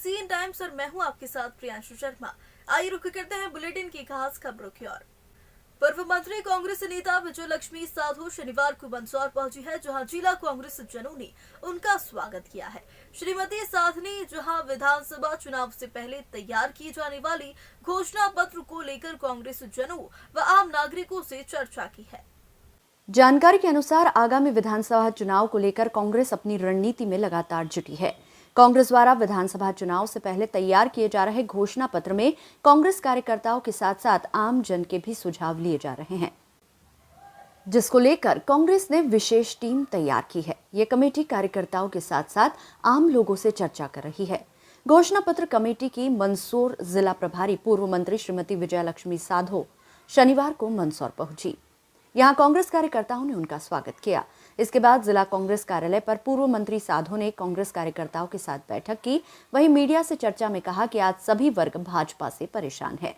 CN times और मैं हूं आपके साथ प्रियांशु शर्मा। आइए रुक करते हैं बुलेटिन की खास खबरों की ओर। पूर्व मंत्री कांग्रेस नेता विजयलक्ष्मी साधो शनिवार को मंदसौर पहुंची है, जहां जिला कांग्रेस जनों ने उनका स्वागत किया है। श्रीमती साधने जहां विधानसभा चुनाव से पहले तैयार की जाने वाली घोषणा पत्र को लेकर कांग्रेस जनों व आम नागरिकों से चर्चा की है। जानकारी के अनुसार आगामी विधानसभा चुनाव को लेकर कांग्रेस अपनी रणनीति में लगातार जुटी है। कांग्रेस द्वारा विधानसभा चुनाव से पहले तैयार किए जा रहे घोषणा पत्र में कांग्रेस कार्यकर्ताओं के साथ साथ आम जन के भी सुझाव लिए जा रहे हैं, जिसको लेकर कांग्रेस ने विशेष टीम तैयार की है। ये कमेटी कार्यकर्ताओं के साथ साथ आम लोगों से चर्चा कर रही है। घोषणा पत्र कमेटी की मंदसौर जिला प्रभारी पूर्व मंत्री श्रीमती विजयलक्ष्मी साधो शनिवार को मंदसौर पहुंची। यहां कांग्रेस कार्यकर्ताओं ने उनका स्वागत किया। इसके बाद जिला कांग्रेस कार्यालय पर पूर्व मंत्री साधो ने कांग्रेस कार्यकर्ताओं के साथ बैठक की। वहीं मीडिया से चर्चा में कहा कि आज सभी वर्ग भाजपा से परेशान है।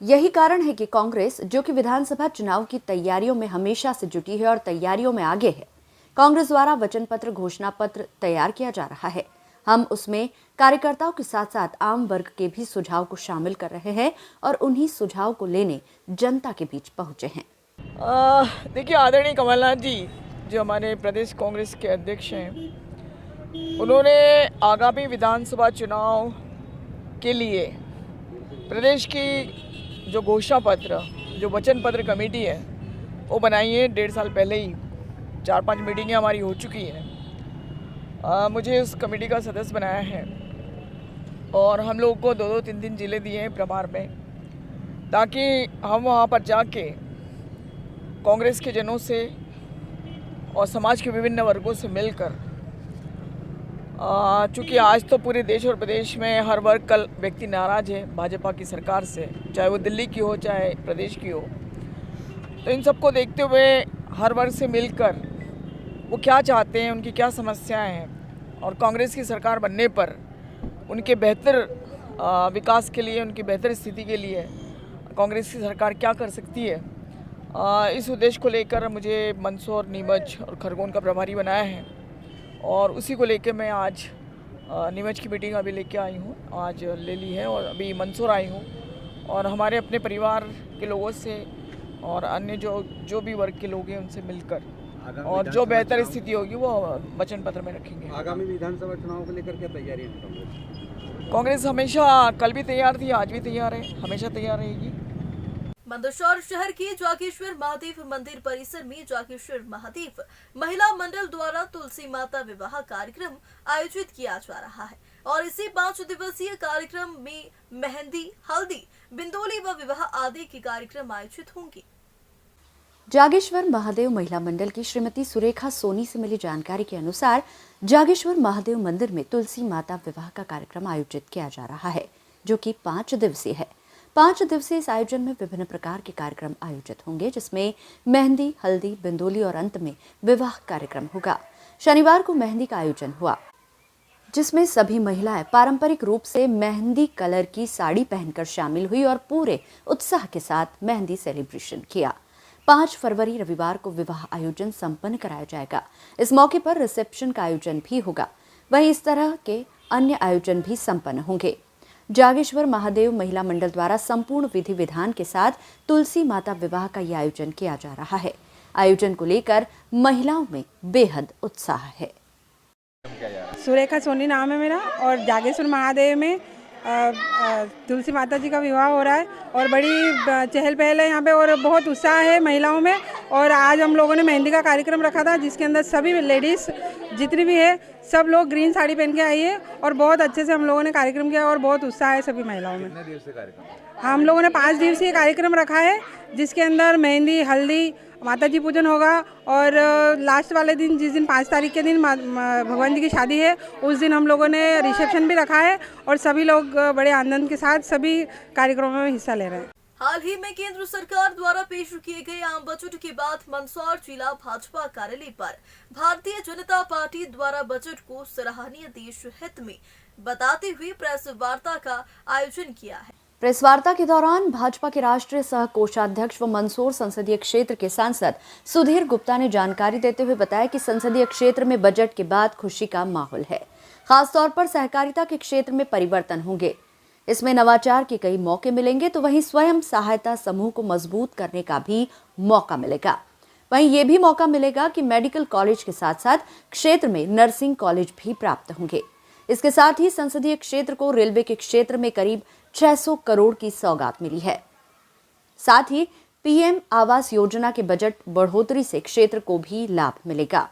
यही कारण है कि कांग्रेस, जो कि विधानसभा चुनाव की तैयारियों में हमेशा से जुटी है और तैयारियों में आगे है, कांग्रेस द्वारा वचन पत्र घोषणा पत्र तैयार किया जा रहा है। हम उसमें कार्यकर्ताओं के साथ साथ आम वर्ग के भी सुझाव को शामिल कर रहे हैं और उन्हीं सुझाव को लेने जनता के बीच पहुंचे हैं। देखिए, आदरणीय कमलनाथ जी जो हमारे प्रदेश कांग्रेस के अध्यक्ष हैं, उन्होंने आगामी विधानसभा चुनाव के लिए प्रदेश की जो घोषणा पत्र, जो वचन पत्र कमेटी है, वो बनाई है। 1.5 साल पहले ही 4-5 मीटिंगें हमारी हो चुकी हैं। मुझे उस कमेटी का सदस्य बनाया है और हम लोगों को 2-2, 3-3 जिले दिए हैं प्रभार में, ताकि हम वहाँ पर जाके कांग्रेस के जनों से और समाज के विभिन्न वर्गों से मिलकर, चूँकि आज तो पूरे देश और प्रदेश में हर वर्ग का व्यक्ति नाराज़ है भाजपा की सरकार से, चाहे वो दिल्ली की हो चाहे प्रदेश की हो, तो इन सबको देखते हुए हर वर्ग से मिलकर वो क्या चाहते हैं, उनकी क्या समस्याएं हैं और कांग्रेस की सरकार बनने पर उनके बेहतर विकास के लिए, उनकी बेहतर स्थिति के लिए कांग्रेस की सरकार क्या कर सकती है, इस उद्देश्य को लेकर मुझे मंदसौर, नीमच और खरगोन का प्रभारी बनाया है। और उसी को लेकर मैं आज नीमच की मीटिंग अभी लेके आई हूँ, आज ले ली है और अभी मंदसौर आई हूँ और हमारे अपने परिवार के लोगों से और अन्य जो भी वर्ग के लोग हैं उनसे मिलकर और जो बेहतर स्थिति होगी वो वचन पत्र में रखेंगे। आगामी विधानसभा चुनाव को लेकर क्या तैयारी है कांग्रेस? हमेशा कल भी तैयार थी, आज भी तैयार है, हमेशा तैयार रहेगी। मंदसौर शहर के जागेश्वर महादेव मंदिर परिसर में जागेश्वर महादेव महिला मंडल द्वारा तुलसी माता विवाह कार्यक्रम आयोजित किया जा रहा है और इसी 5 दिवसीय कार्यक्रम में मेहंदी, हल्दी, बिंदोली व विवाह आदि के कार्यक्रम आयोजित होंगे। जागेश्वर महादेव महिला मंडल की श्रीमती सुरेखा सोनी से मिली जानकारी के अनुसार जागेश्वर महादेव मंदिर में तुलसी माता विवाह का कार्यक्रम आयोजित किया जा रहा है, जो कि 5 दिवसीय है। 5 दिवसीय इस आयोजन में विभिन्न प्रकार के कार्यक्रम आयोजित होंगे, जिसमें मेहंदी, हल्दी, बिंदोली और अंत में विवाह कार्यक्रम होगा। शनिवार को मेहंदी का आयोजन हुआ, जिसमें सभी महिलाएं पारंपरिक रूप से मेहंदी कलर की साड़ी पहनकर शामिल हुई और पूरे उत्साह के साथ मेहंदी सेलिब्रेशन किया। 5 फरवरी रविवार को विवाह आयोजन संपन्न कराया जाएगा। इस मौके पर रिसेप्शन का आयोजन भी होगा। वहीं इस तरह के अन्य आयोजन भी संपन्न होंगे। जागेश्वर महादेव महिला मंडल द्वारा संपूर्ण विधि विधान के साथ तुलसी माता विवाह का यह आयोजन किया जा रहा है। आयोजन को लेकर महिलाओं में बेहद उत्साह है। सुरेखा सोनी नाम है मेरा और जागेश्वर महादेव में तुलसी माता जी का विवाह हो रहा है और बड़ी चहल पहल है यहाँ पे और बहुत उत्साह है महिलाओं में। और आज हम लोगों ने मेहंदी का कार्यक्रम रखा था, जिसके अंदर सभी लेडीज़ जितनी भी है सब लोग ग्रीन साड़ी पहन के आई है और बहुत अच्छे से हम लोगों ने कार्यक्रम किया और बहुत उत्साह है सभी महिलाओं में। कितने दिवसीय कार्यक्रम? हम लोगों ने 5 दिवसीय कार्यक्रम रखा है, जिसके अंदर मेहंदी, हल्दी, माता जी पूजन होगा और लास्ट वाले दिन, जिस दिन 5 तारीख के दिन भगवान जी की शादी है, उस दिन हम लोगों ने रिसेप्शन भी रखा है और सभी लोग बड़े आनंद के साथ सभी कार्यक्रमों में हिस्सा ले रहे हैं। हाल ही में केंद्र सरकार द्वारा पेश किए गए आम बजट के बाद मंदसौर जिला भाजपा कार्यालय पर भारतीय जनता पार्टी द्वारा बजट को सराहनीय देश हित में बताते हुए प्रेस वार्ता का आयोजन किया है। प्रेस वार्ता के दौरान भाजपा के राष्ट्रीय सह कोषाध्यक्ष व मंदसौर संसदीय क्षेत्र के सांसद सुधीर गुप्ता ने जानकारी देते हुए बताया कि संसदीय क्षेत्र में बजट के बाद खुशी का माहौल है। खासतौर पर सहकारिता के क्षेत्र में परिवर्तन होंगे। इसमें नवाचार के कई मौके मिलेंगे, तो वहीं स्वयं सहायता समूह को मजबूत करने का भी मौका मिलेगा। वहीं ये भी मौका मिलेगा कि मेडिकल कॉलेज के साथ साथ क्षेत्र में नर्सिंग कॉलेज भी प्राप्त होंगे। इसके साथ ही संसदीय क्षेत्र को रेलवे के क्षेत्र में करीब 600 करोड़ की सौगात मिली है। साथ ही पीएम आवास योजना के बजट बढ़ोतरी से क्षेत्र को भी लाभ मिलेगा।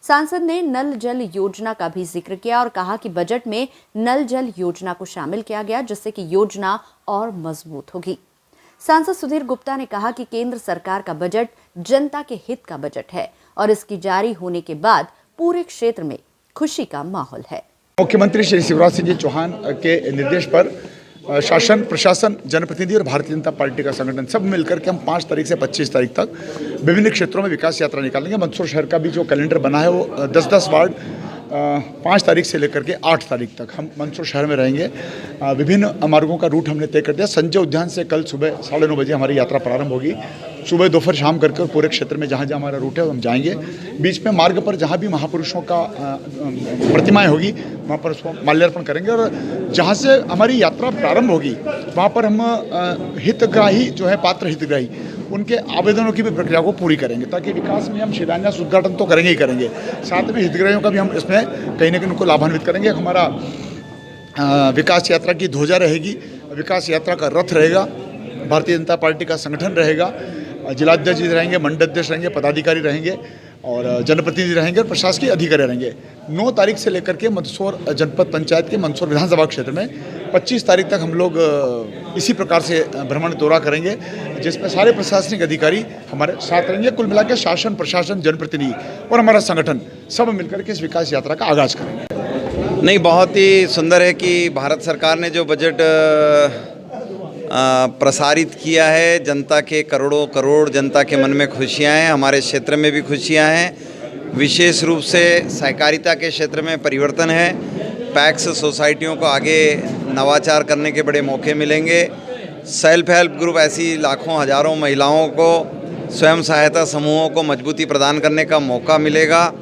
सांसद ने नल जल योजना का भी जिक्र किया और कहा कि बजट में नल जल योजना को शामिल किया गया, जिससे कि योजना और मजबूत होगी। सांसद सुधीर गुप्ता ने कहा कि केंद्र सरकार का बजट जनता के हित का बजट है और इसकी जारी होने के बाद पूरे क्षेत्र में खुशी का माहौल है। मुख्यमंत्री श्री शिवराज सिंह चौहान के निर्देश पर शासन, प्रशासन, जनप्रतिनिधि और भारतीय जनता पार्टी का संगठन सब मिलकर के हम 5 तारीख से 25 तारीख तक विभिन्न क्षेत्रों में विकास यात्रा निकालेंगे। मंदसौर शहर का भी जो कैलेंडर बना है वो 10-10 वार्ड 5 तारीख से लेकर के 8 तारीख तक हम मंदसौर शहर में रहेंगे। विभिन्न मार्गों का रूट हमने तय कर दिया। संजय उद्यान से कल सुबह 9:30 बजे हमारी यात्रा प्रारंभ होगी। सुबह, दोपहर, शाम करके और पूरे क्षेत्र में जहाँ जहाँ हमारा रूट है हम जाएंगे। बीच में मार्ग पर जहाँ भी महापुरुषों का प्रतिमाएं होगी वहाँ पर उसको माल्यार्पण करेंगे और जहाँ से हमारी यात्रा प्रारंभ होगी वहाँ पर हम हितग्राही जो है, पात्र हितग्राही, उनके आवेदनों की भी प्रक्रिया को पूरी करेंगे, ताकि विकास में हम शिलान्यास उद्घाटन तो करेंगे ही करेंगे, साथ में हितग्राहियों का भी हम इसमें कहीं ना कहीं उनको लाभान्वित करेंगे। हमारा विकास यात्रा की ध्वजा रहेगी, विकास यात्रा का रथ रहेगा, भारतीय जनता पार्टी का संगठन रहेगा, जिलाध्यक्ष रहेंगे, मंडलाध्यक्ष रहेंगे, पदाधिकारी रहेंगे और जनप्रतिनिधि रहेंगे और प्रशासकीय अधिकारी रहेंगे। 9 तारीख से लेकर के मंदसौर जनपद पंचायत के मंदसौर विधानसभा क्षेत्र में 25 तारीख तक हम लोग इसी प्रकार से भ्रमण दौरा करेंगे, जिसमें सारे प्रशासनिक अधिकारी हमारे साथ रहेंगे। कुल मिलाकर शासन, प्रशासन, जनप्रतिनिधि और हमारा संगठन सब मिलकर के इस विकास यात्रा का आगाज करेंगे। नहीं, बहुत ही सुंदर है कि भारत सरकार ने जो बजट प्रसारित किया है, जनता के करोड़ों करोड़ जनता के मन में खुशियां हैं, हमारे क्षेत्र में भी खुशियां हैं। विशेष रूप से सहकारिता के क्षेत्र में परिवर्तन है। पैक्स सोसाइटियों को आगे नवाचार करने के बड़े मौके मिलेंगे। सेल्फ हेल्प ग्रुप, ऐसी लाखों हजारों महिलाओं को, स्वयं सहायता समूहों को मजबूती प्रदान करने का मौका मिलेगा।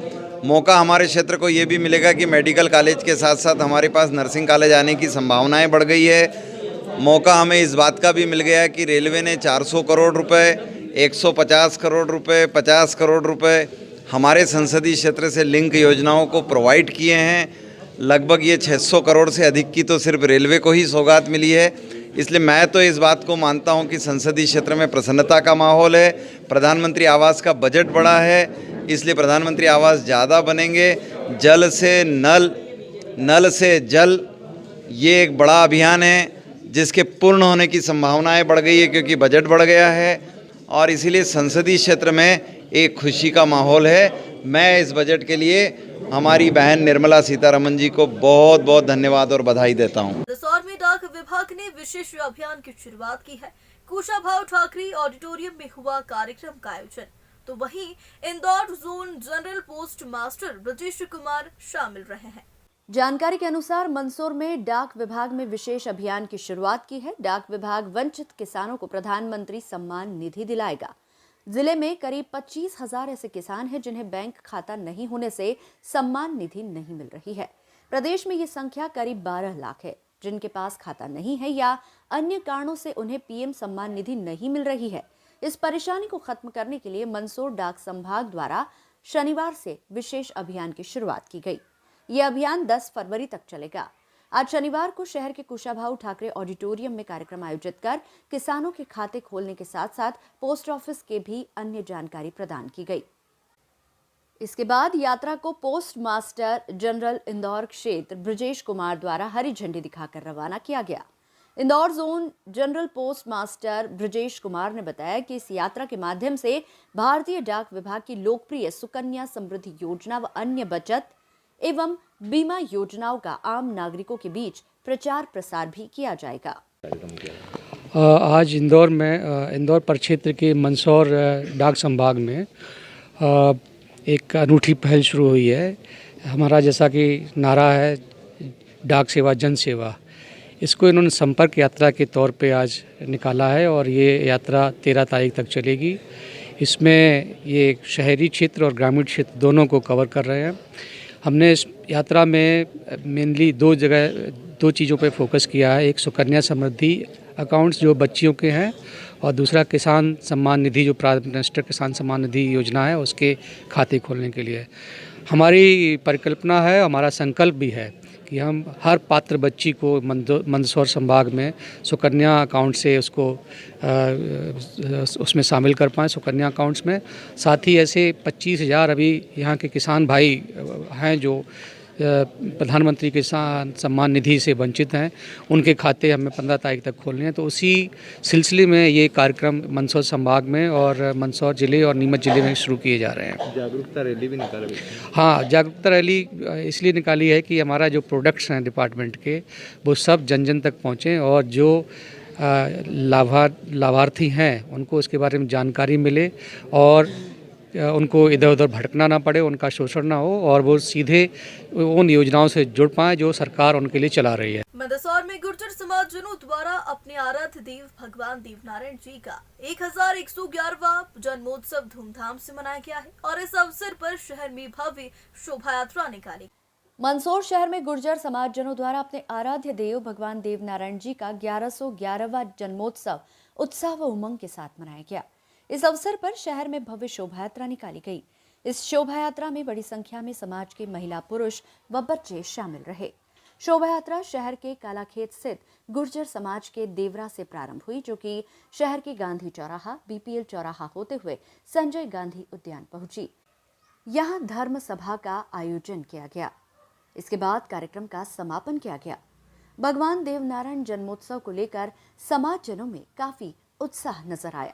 मौका हमारे क्षेत्र को ये भी मिलेगा कि मेडिकल कॉलेज के साथ साथ हमारे पास नर्सिंग कॉलेज आने की संभावनाएं बढ़ गई है। मौका हमें इस बात का भी मिल गया है कि रेलवे ने 400 करोड़ रुपए, 150 करोड़ रुपए, 50 करोड़ रुपए हमारे संसदीय क्षेत्र से लिंक योजनाओं को प्रोवाइड किए हैं। लगभग ये 600 करोड़ से अधिक की तो सिर्फ रेलवे को ही सौगात मिली है। इसलिए मैं तो इस बात को मानता हूं कि संसदीय क्षेत्र में प्रसन्नता का माहौल है। प्रधानमंत्री आवास का बजट बड़ा है, इसलिए प्रधानमंत्री आवास ज़्यादा बनेंगे। जल से नल, नल से जल, ये एक बड़ा अभियान है जिसके पूर्ण होने की संभावनाएं बढ़ गई है, क्योंकि बजट बढ़ गया है और इसीलिए संसदीय क्षेत्र में एक खुशी का माहौल है। मैं इस बजट के लिए हमारी बहन निर्मला सीतारमण जी को बहुत बहुत धन्यवाद और बधाई देता हूँ। मंदसौर में डाक विभाग ने विशेष अभियान की शुरुआत की है। कुशाभाऊ ठाकरे ऑडिटोरियम में हुआ कार्यक्रम का आयोजन, तो वहीं Indore zone general post master Brajesh Kumar शामिल रहे हैं। जानकारी के अनुसार मंदसौर में डाक विभाग में विशेष अभियान की शुरुआत की है। डाक विभाग वंचित किसानों को प्रधानमंत्री सम्मान निधि दिलाएगा। जिले में करीब 25,000 ऐसे किसान हैं जिन्हें बैंक खाता नहीं होने से सम्मान निधि नहीं मिल रही है। प्रदेश में ये संख्या करीब 12 लाख है जिनके पास खाता नहीं है या अन्य कारणों से उन्हें पीएम सम्मान निधि नहीं मिल रही है। इस परेशानी को खत्म करने के लिए मंदसौर डाक संभाग द्वारा शनिवार से विशेष अभियान की शुरुआत की गई। ये अभियान 10 फरवरी तक चलेगा। आज शनिवार को शहर के कुशाभाऊ ठाकरे ऑडिटोरियम में कार्यक्रम आयोजित कर किसानों के खाते खोलने के साथ साथ पोस्ट ऑफिस के भी अन्य जानकारी प्रदान की गई। इसके बाद यात्रा को पोस्ट मास्टर जनरल इंदौर क्षेत्र ब्रजेश कुमार द्वारा हरी झंडी दिखाकर रवाना किया गया। Indore zone general post master Brajesh Kumar ने बताया कि इस यात्रा के माध्यम से भारतीय डाक विभाग की लोकप्रिय सुकन्या समृद्धि योजना व अन्य बचत एवं बीमा योजनाओं का आम नागरिकों के बीच प्रचार प्रसार भी किया जाएगा। आज इंदौर परिक्षेत्र के मंदसौर डाक संभाग में एक अनूठी पहल शुरू हुई है। हमारा जैसा कि नारा है डाक सेवा जन सेवा, इसको इन्होंने संपर्क यात्रा के तौर पे आज निकाला है और ये यात्रा 13 तारीख तक चलेगी। इसमें ये शहरी क्षेत्र और ग्रामीण क्षेत्र दोनों को कवर कर रहे हैं। हमने इस यात्रा में मेनली दो चीज़ों पे फोकस किया है। एक सुकन्या समृद्धि अकाउंट्स जो बच्चियों के हैं, और दूसरा किसान सम्मान निधि जो प्राइम मिनिस्टर किसान सम्मान निधि योजना है उसके खाते खोलने के लिए। हमारी परिकल्पना है, हमारा संकल्प भी है कि हम हर पात्र बच्ची को मंदसौर संभाग में सुकन्या अकाउंट से उसमें शामिल कर पाएँ, सुकन्या अकाउंट्स में। साथ ही ऐसे 25,000 अभी यहाँ के किसान भाई हैं जो प्रधानमंत्री किसान सम्मान निधि से वंचित हैं, उनके खाते हमें 15 तारीख तक खोलने हैं। तो उसी सिलसिले में ये कार्यक्रम मंदसौर संभाग में और मंदसौर जिले और नीमच जिले में शुरू किए जा रहे हैं। जागरूकता रैली भी निकाली? हाँ, जागरूकता रैली इसलिए निकाली है कि हमारा जो प्रोडक्ट्स हैं डिपार्टमेंट के वो सब जन जन तक पहुँचें और जो लाभार्थी हैं उनको इसके बारे में जानकारी मिले और उनको इधर उधर भटकना ना पड़े, उनका शोषण ना हो और वो सीधे उन योजनाओं से जुड़ पाएँ जो सरकार उनके लिए चला रही है। मंदसौर में गुर्जर समाज जनों द्वारा अपने आराध्य देव भगवान देवनारायण जी का 1111वां जन्मोत्सव धूमधाम से मनाया गया है और इस अवसर पर शहर में भव्य शोभा यात्रा निकाली। मंदसौर शहर में गुर्जर समाज जनों द्वारा अपने आराध्य देव भगवान देवनारायण जी का 1111वां जन्मोत्सव उत्साह व उमंग के साथ मनाया गया। इस अवसर पर शहर में भव्य शोभा यात्रा निकाली गई। इस शोभा यात्रा में बड़ी संख्या में समाज के महिला, पुरुष व बच्चे शामिल रहे। शोभा यात्रा शहर के कालाखेत स्थित गुर्जर समाज के देवरा से प्रारंभ हुई, जो कि शहर के गांधी चौराहा, बीपीएल चौराहा होते हुए संजय गांधी उद्यान पहुंची। यहां धर्म सभा का आयोजन किया गया। इसके बाद कार्यक्रम का समापन किया गया। भगवान देवनारायण जन्मोत्सव को लेकर समाजजनों में काफी उत्साह नजर आया।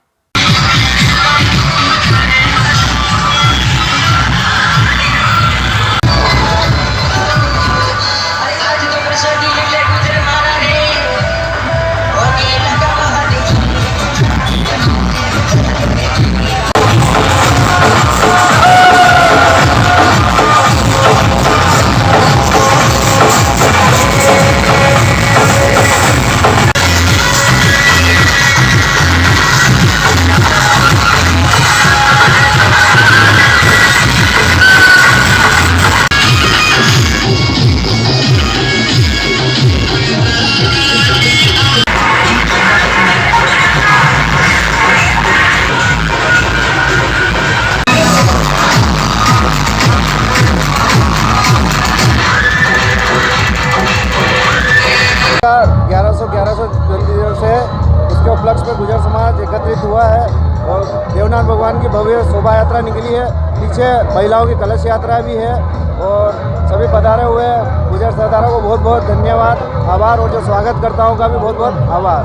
उसके उपलक्ष्य में गुर्जर समाज एकत्रित हुआ है और देवनारायण भगवान की भव्य शोभा यात्रा निकली है। पीछे महिलाओं की कलश यात्रा भी है और सभी पधारे हुए गुर्जर सरदारों को बहुत बहुत धन्यवाद, आभार, और जो स्वागतकर्ताओं का भी बहुत बहुत आभार।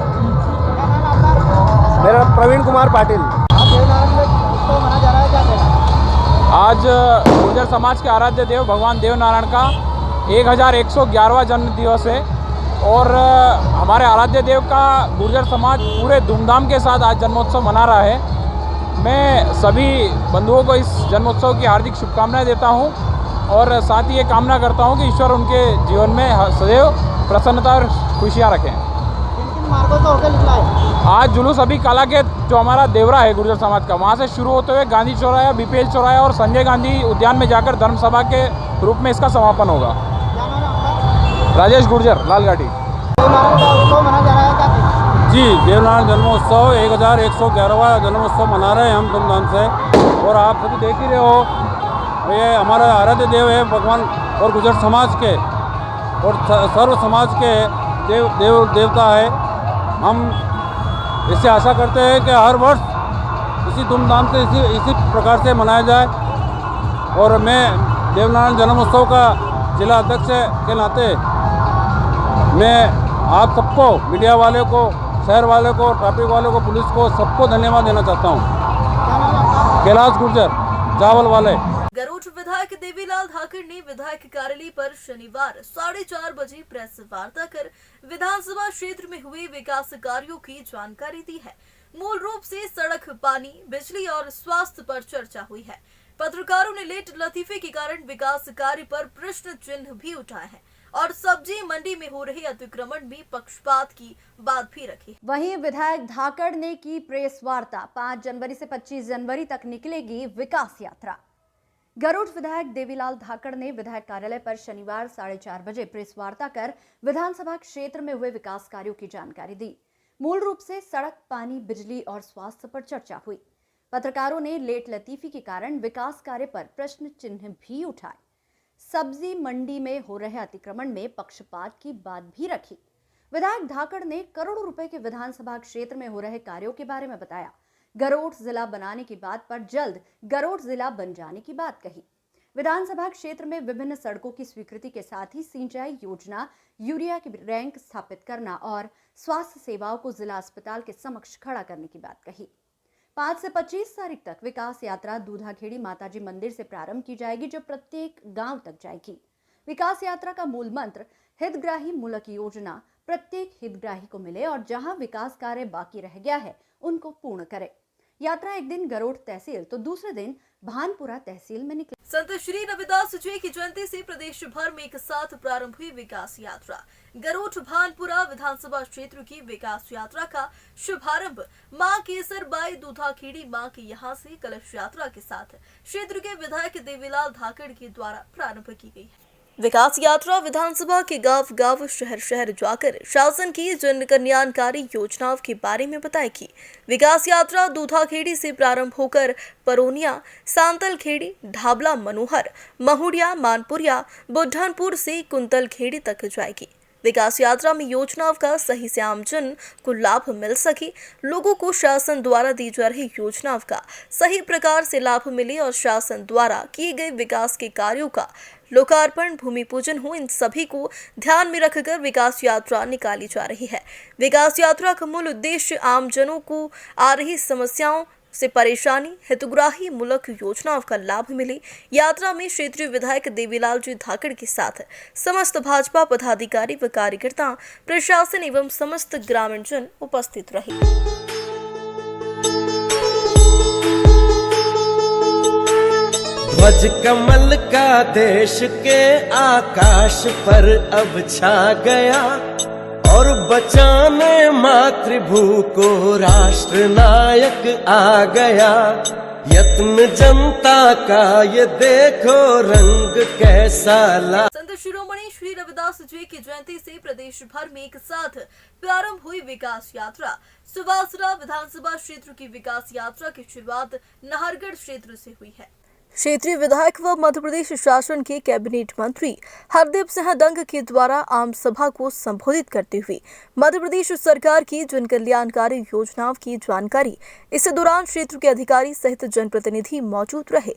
मेरा नाम प्रवीण कुमार पाटिल। आज देवनारायण उत्सव मनाया जा रहा है, क्या कहना? आज गुर्जर समाज के आराध्य देव भगवान देवनारायण का 1111वां जन्म दिवस है और हमारे आराध्य देव का गुर्जर समाज पूरे धूमधाम के साथ आज जन्मोत्सव मना रहा है। मैं सभी बंधुओं को इस जन्मोत्सव की हार्दिक शुभकामनाएं देता हूं और साथ ही ये कामना करता हूं कि ईश्वर उनके जीवन में सदैव प्रसन्नता और खुशियां रखें। किन मार्गों से होकर निकला है? आज जुलूस अभी कालाखेत जो हमारा देवरा है गुर्जर समाज का, वहाँ से शुरू होते हुए गांधी चौराहा, बीपीएल चौराहा और संजय गांधी उद्यान में जाकर धर्म सभा के रूप में इसका समापन होगा। राजेश गुर्जर, लालघाटी। देवनारायण का उत्सव मनाया जा रहा है, क्या कहना? जी, देवनारायण जन्मोत्सव 1111वां जन्मोत्सव मना रहे हैं हम धूमधाम से और आप सभी देख ही रहे हो, ये हमारा आराध्य देव है भगवान और गुर्जर समाज के और सर्व समाज के देवता है। हम इससे आशा करते हैं कि हर वर्ष इसी धूमधाम से इसी प्रकार से मनाया जाए और मैं देवनारायण जन्मोत्सव का जिला अध्यक्ष के नाते मैं आप सबको, मीडिया वाले को, शहर वाले को, ट्रैफिक वाले को, पुलिस को, सबको धन्यवाद देना चाहता हूँ। कैलाश गुर्जर, जावल वाले। गरुड़ विधायक देवीलाल धाकड़ ने विधायक कार्यालय पर शनिवार 4:30 बजे प्रेस वार्ता कर विधानसभा क्षेत्र में हुए विकास कार्यों की जानकारी दी है। मूल रूप से सड़क, पानी, बिजली और स्वास्थ्य पर चर्चा हुई है। पत्रकारों ने लेट लतीफे के कारण विकास कार्य पर प्रश्न चिन्ह भी उठाए हैं और सब्जी मंडी में हो रहे अतिक्रमण में पक्षपात की बात भी रखी। वहीं विधायक धाकड़ ने की प्रेस वार्ता। 5 जनवरी से 25 जनवरी तक निकलेगी विकास यात्रा। गरुड़ विधायक देवीलाल धाकड़ ने विधायक कार्यालय पर शनिवार 4:30 बजे प्रेस वार्ता कर विधानसभा क्षेत्र में हुए विकास कार्यों की जानकारी दी। मूल रूप से सड़क, पानी, बिजली और स्वास्थ्य पर चर्चा हुई। पत्रकारों ने लेट लतीफी के कारण विकास कार्य पर प्रश्न चिन्ह भी उठाए। सब्जी मंडी में हो रहे अतिक्रमण में पक्षपात की बात भी रखी। विधायक धाकड़ ने करोड़ों रुपए के विधानसभा क्षेत्र में हो रहे कार्यों के बारे में बताया। गरोठ जिला बनाने की बात पर जल्द गरोठ जिला बन जाने की बात कही। विधानसभा क्षेत्र में विभिन्न सड़कों की स्वीकृति के साथ ही सिंचाई योजना, यूरिया की रैंक स्थापित करना और स्वास्थ्य सेवाओं को जिला अस्पताल के समक्ष खड़ा करने की बात कही। 5 से 25 तारीख तक विकास यात्रा दूधाखेड़ी माताजी मंदिर से प्रारंभ की जाएगी, जो प्रत्येक गांव तक जाएगी। विकास यात्रा का मूल मंत्र हितग्राही मूलक योजना प्रत्येक हितग्राही को मिले और जहां विकास कार्य बाकी रह गया है उनको पूर्ण करे। यात्रा एक दिन गरोठ तहसील तो दूसरे दिन भानपुरा तहसील में निकली। संत श्री रविदास जी की जयंती से प्रदेश भर में एक साथ प्रारंभ हुई विकास यात्रा। गरोठ भानपुरा विधानसभा क्षेत्र की विकास यात्रा का शुभारंभ मां केसरबाई दूधाखेड़ी मां के यहां से कलश यात्रा के साथ क्षेत्र के विधायक देवीलाल धाकड़ के द्वारा प्रारंभ की गई है। विकास यात्रा विधानसभा के गांव-गांव, शहर-शहर जाकर शासन की जन कल्याणकारी योजनाओं के बारे में बताएगी। विकास यात्रा दूधाखेड़ी से प्रारंभ होकर परोनिया, सांतलखेड़ी, ढाबला, मनोहर, महुड़िया, मानपुरिया, बुढ़नपुर से कुंतलखेड़ी तक जाएगी। विकास यात्रा में योजनाओं का सही से आमजन को लाभ मिल सके, लोगों को शासन द्वारा दी जा रही योजनाओं का सही प्रकार से लाभ मिले और शासन द्वारा किए गए विकास के कार्यों का लोकार्पण, भूमि पूजन हो, इन सभी को ध्यान में रखकर विकास यात्रा निकाली जा रही है। विकास यात्रा का मूल उद्देश्य आमजनों को आ रही समस्याओं से परेशानी, हितग्राही मूलक योजनाओं का लाभ मिले। यात्रा में क्षेत्रीय विधायक देवीलाल जी धाकड़ के साथ समस्त भाजपा पदाधिकारी व कार्यकर्ता, प्रशासन एवं समस्त ग्रामीण जन उपस्थित रहे। ध्वज कमल का देश के आकाश पर अब छा गया और बचाने मातृभू को राष्ट्र नायक आ गया। यत्न जनता का ये देखो रंग कैसा ला। संत शिरोमणि श्री रविदास जी की जयंती से प्रदेश भर में एक साथ प्रारंभ हुई विकास यात्रा। सुवासरा विधानसभा क्षेत्र की विकास यात्रा की शुरुआत नाहरगढ़ क्षेत्र से हुई है। क्षेत्रीय विधायक व मध्य प्रदेश शासन के कैबिनेट मंत्री हरदीप सिंह डंग के द्वारा आम सभा को संबोधित करते हुए मध्य प्रदेश सरकार की जन कल्याणकारी योजनाओं की जानकारी इस दौरान क्षेत्र के अधिकारी सहित जनप्रतिनिधि मौजूद रहे।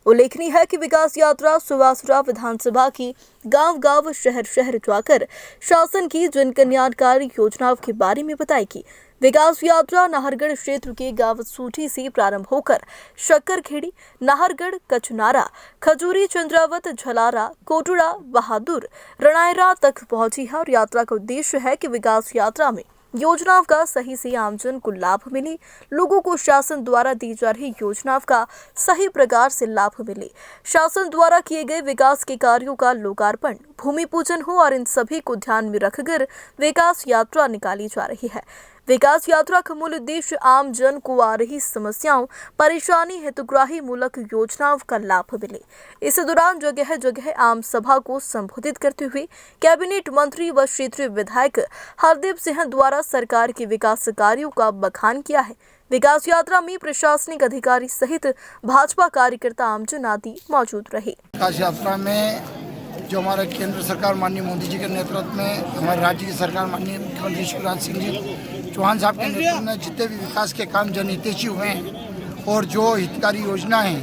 उल्लेखनीय है कि विकास यात्रा सुवासरा विधानसभा की गांव-गांव, शहर-शहर जाकर शासन की जन कल्याणकारी योजनाओं के बारे में बताएगी। विकास यात्रा नाहरगढ़ क्षेत्र के गांव सूठी से प्रारंभ होकर शक्करखेड़ी, नाहरगढ़, कचनारा, खजूरी, चंद्रावत, झलारा, कोटुड़ा, बहादुर, रणायरा तक पहुंची है और यात्रा का उद्देश्य है कि विकास यात्रा में योजनाओं का सही से आमजन को लाभ मिले, लोगों को शासन द्वारा दी जा रही योजनाओं का सही प्रकार से लाभ मिले, शासन द्वारा किए गए विकास के कार्यों का लोकार्पण, भूमि पूजन हो और इन सभी को ध्यान में रखकर विकास यात्रा निकाली जा रही है। विकास यात्रा का मूल उद्देश्य आम जन को आ रही समस्याओं, परेशानी, हितग्राही मूलक योजनाओं का लाभ मिले। इस दौरान जगह जगह आम सभा को संबोधित करते हुए कैबिनेट मंत्री व क्षेत्रीय विधायक हरदीप सिंह द्वारा सरकार के विकास कार्यों का बखान किया है। विकास यात्रा में प्रशासनिक अधिकारी सहित भाजपा कार्यकर्ता, आमजन आदि मौजूद रहे। विकास यात्रा में जो हमारा केंद्र सरकार माननीय मोदी जी के नेतृत्व में, हमारे राज्य की सरकार माननीय मुख्यमंत्री शिवराज सिंह जी चौहान साहब के नेतृत्व में जितने भी विकास के काम जनहितैषी हुए हैं और जो हितकारी योजना है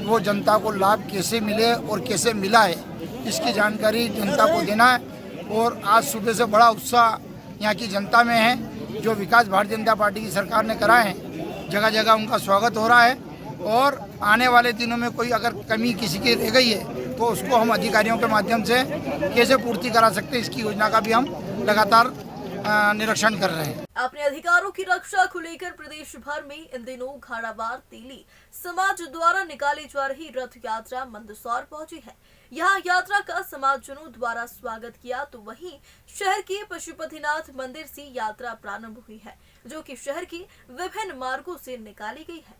वो जनता को लाभ कैसे मिले और कैसे मिला है, इसकी जानकारी जनता को देना है। और आज सुबह से बड़ा उत्साह यहाँ की जनता में है। जो विकास भारतीय जनता पार्टी की सरकार ने करा है, जगह जगह उनका स्वागत हो रहा है और आने वाले दिनों में कोई अगर कमी किसी की रह गई है तो उसको हम अधिकारियों के माध्यम से कैसे पूर्ति करा सकते हैं, इसकी योजना का भी हम लगातार निरीक्षण कर रहे हैं। अपने अधिकारों की रक्षा को लेकर प्रदेश भर में इन दिनों घाड़ावार तेली समाज द्वारा निकाली जा रही रथ यात्रा मंदसौर पहुंची है। यहाँ यात्रा का समाजजनों द्वारा स्वागत किया तो वहीं शहर के पशुपतिनाथ मंदिर से यात्रा प्रारंभ हुई है, जो कि शहर की विभिन्न मार्गों से निकाली गई है।